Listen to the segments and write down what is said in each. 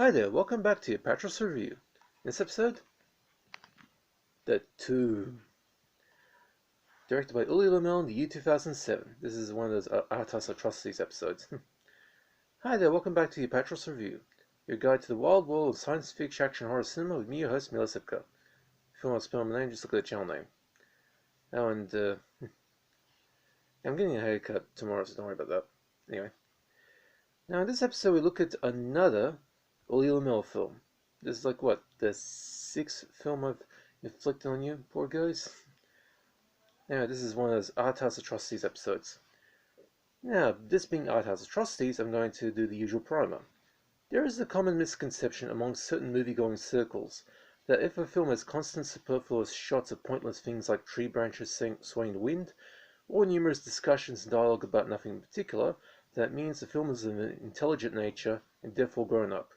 Hi there, welcome back to Apatros Review. In this episode, The Tomb. Directed by Ulli Lommel in the year 2007. This is one of those Arthouse Atrocities episodes. Hi there, welcome back to Apatros Review, your guide to the wild world of science fiction, action, horror cinema with me, your host, Mila Sipka. If you want to spell my name, just look at the channel name. Oh, and I'm getting a haircut tomorrow, so don't worry about that. Anyway. Now, in this episode, we look at another Ulli Lommel film. This is like, what, the sixth film I've inflicted on you, poor guys? Now, this is one of those Arthouse Atrocities episodes. Now, this being Arthouse Atrocities, I'm going to do the usual primer. There is a common misconception among certain movie-going circles that if a film has constant superfluous shots of pointless things like tree branches swaying in the wind, or numerous discussions and dialogue about nothing in particular, that means the film is of an intelligent nature and therefore grown up.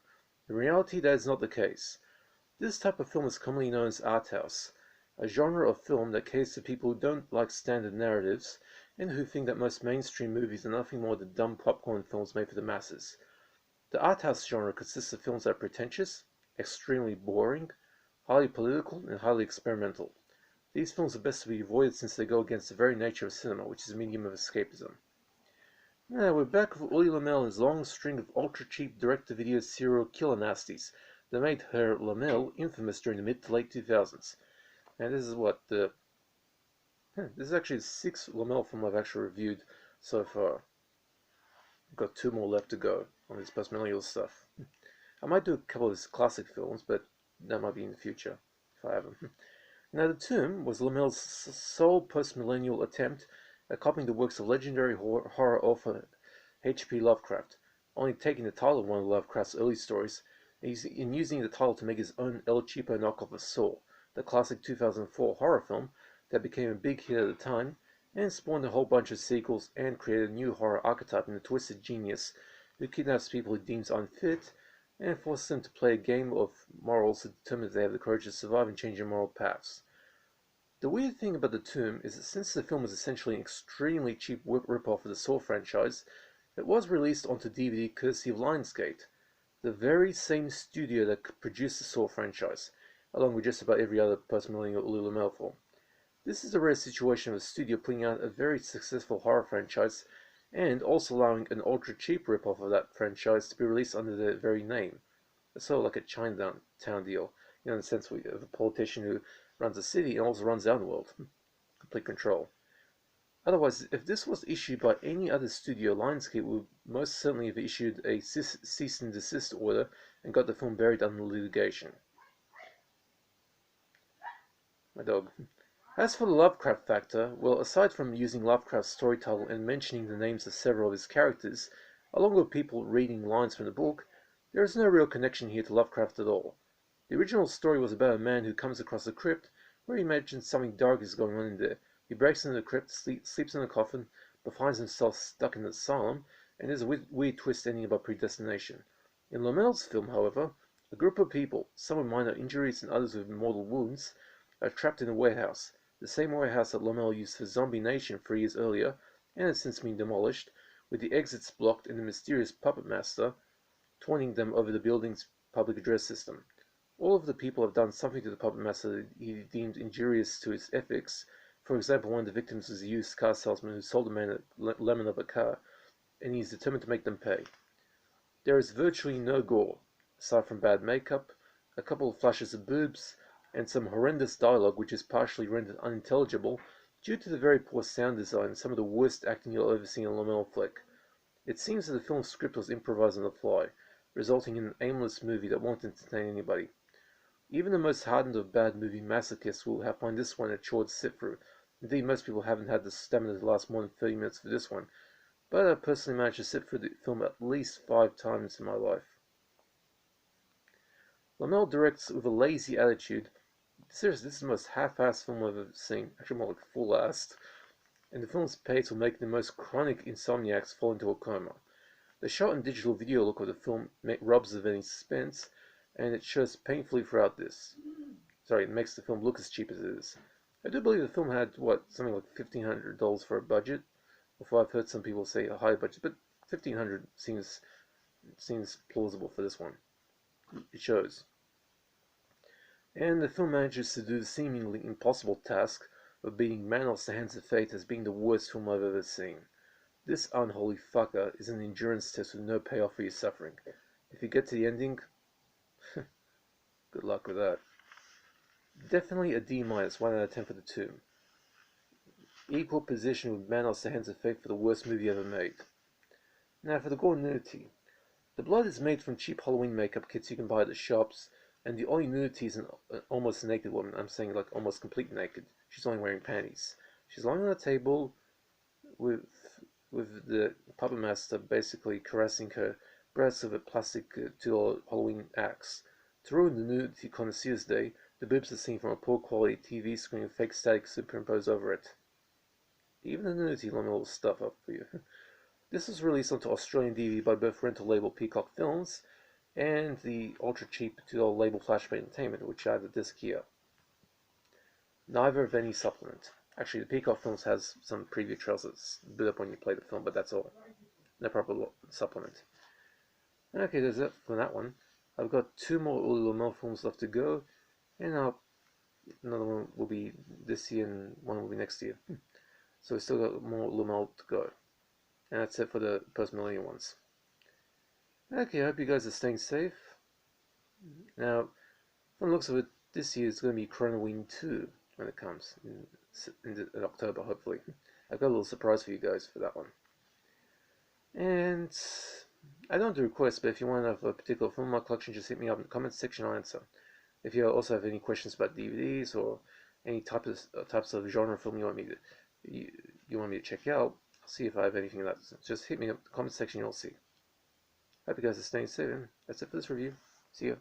In reality, that is not the case. This type of film is commonly known as Arthouse, a genre of film that caters to people who don't like standard narratives and who think that most mainstream movies are nothing more than dumb popcorn films made for the masses. The Arthouse genre consists of films that are pretentious, extremely boring, highly political, and highly experimental. These films are best to be avoided since they go against the very nature of cinema, which is a medium of escapism. Now, we're back with Ulli Lommel and his long string of ultra-cheap direct-to-video serial killer nasties that made her Lommel infamous during the mid to late 2000s. And this is what, this is actually the sixth Lommel film I've actually reviewed so far. I've got two more left to go on this post-millennial stuff. I might do a couple of his classic films, but that might be in the future, if I have them. Now, The Tomb was Lommel's sole post-millennial attempt at copying the works of legendary horror author H.P. Lovecraft, only taking the title of one of Lovecraft's early stories and using the title to make his own El Cheapo knockoff of Saw, the classic 2004 horror film that became a big hit at the time and spawned a whole bunch of sequels and created a new horror archetype in the twisted genius who kidnaps people he deems unfit and forces them to play a game of morals to determine if they have the courage to survive and change their moral paths. The weird thing about The Tomb is that since the film was essentially an extremely cheap rip-off of the Saw franchise, it was released onto DVD courtesy of Lionsgate, the very same studio that produced the Saw franchise, along with just about every other post-millennial Ulli Lommel film. This is a rare situation of a studio putting out a very successful horror franchise and also allowing an ultra-cheap rip-off of that franchise to be released under their very name. It's sort of like a Chinatown deal, in the sense of a politician who runs a city and also runs down the world. Complete control. Otherwise, if this was issued by any other studio, Lionsgate would most certainly have issued a cease and desist order and got the film buried under litigation. My dog. As for the Lovecraft factor, well, aside from using Lovecraft's story title and mentioning the names of several of his characters, along with people reading lines from the book, there is no real connection here to Lovecraft at all. The original story was about a man who comes across a crypt where he imagines something dark is going on in there. He breaks into the crypt, sleeps in a coffin, but finds himself stuck in the asylum, and there's a weird twist ending about predestination. In Lommel's film, however, a group of people, some with minor injuries and others with mortal wounds, are trapped in a warehouse, the same warehouse that Lommel used for Zombie Nation 3 years earlier, and has since been demolished, with the exits blocked and the mysterious puppet master taunting them over the building's public address system. All of the people have done something to the puppet master that he deemed injurious to his ethics. For example, one of the victims was a used car salesman who sold a man a lemon of a car, and he is determined to make them pay. There is virtually no gore, aside from bad makeup, a couple of flashes of boobs, and some horrendous dialogue which is partially rendered unintelligible due to the very poor sound design and some of the worst acting you'll ever see in a Lommel flick. It seems that the film's script was improvised on the fly, resulting in an aimless movie that won't entertain anybody. Even the most hardened of bad movie masochists will find this one a chore to sit through. Indeed, most people haven't had the stamina to last more than 30 minutes for this one, but I personally managed to sit through the film at least 5 times in my life. Lommel directs with a lazy attitude. Seriously, this is the most half-assed film I've ever seen, actually more like full-assed, and the film's pace will make the most chronic insomniacs fall into a coma. The shot and digital video look of the film robs of any suspense, and it shows painfully throughout this. Sorry, it makes the film look as cheap as it is. I do believe the film had, something like $1,500 for a budget, before I've heard some people say a high budget, but $1,500 seems plausible for this one. it shows. And the film manages to do the seemingly impossible task of beating Manos the Hands of Fate as being the worst film I've ever seen. This unholy fucker is an endurance test with no payoff for your suffering. If you get to the ending, good luck with that. Definitely a D-, 1 out of 10 for the two. Equal position with Manos the Hands of Fate for the worst movie ever made. Now for the gore nudity. The blood is made from cheap Halloween makeup kits you can buy at the shops, and the only nudity is an almost naked woman. I'm saying like almost completely naked. She's only wearing panties. She's lying on a table with the puppet master basically caressing her breasts with a plastic $2 Halloween axe. To ruin the nudity connoisseur's day, the boobs are seen from a poor quality TV screen with fake static superimposed over it. Even the nudity Lommel will stuff up for you. This was released onto Australian DVD by both rental label Peacock Films and the ultra cheap $2 label Flashback Entertainment, which I have the disc here. Neither of any supplement. Actually, the Peacock Films has some preview trails that's built up when you play the film, but that's all. No proper supplement. Okay, there's it for that one. I've got 2 more Ulli Lommel films left to go, and another one will be this year and one will be next year. So we still got more Lommel to go. And that's it for the post-millennial ones. Okay, I hope you guys are staying safe. Now, from the looks of it, this year is going to be Halloween 2 when it comes in October, hopefully. I've got a little surprise for you guys for that one. And I don't do requests, but if you want to have a particular film in my collection, just hit me up in the comments section, I'll answer. If you also have any questions about DVDs or any types of genre film you want me to check out, I'll see if I have anything of that. Just hit me up in the comment section, you'll see. Hope you guys are staying safe, and that's it for this review. See ya.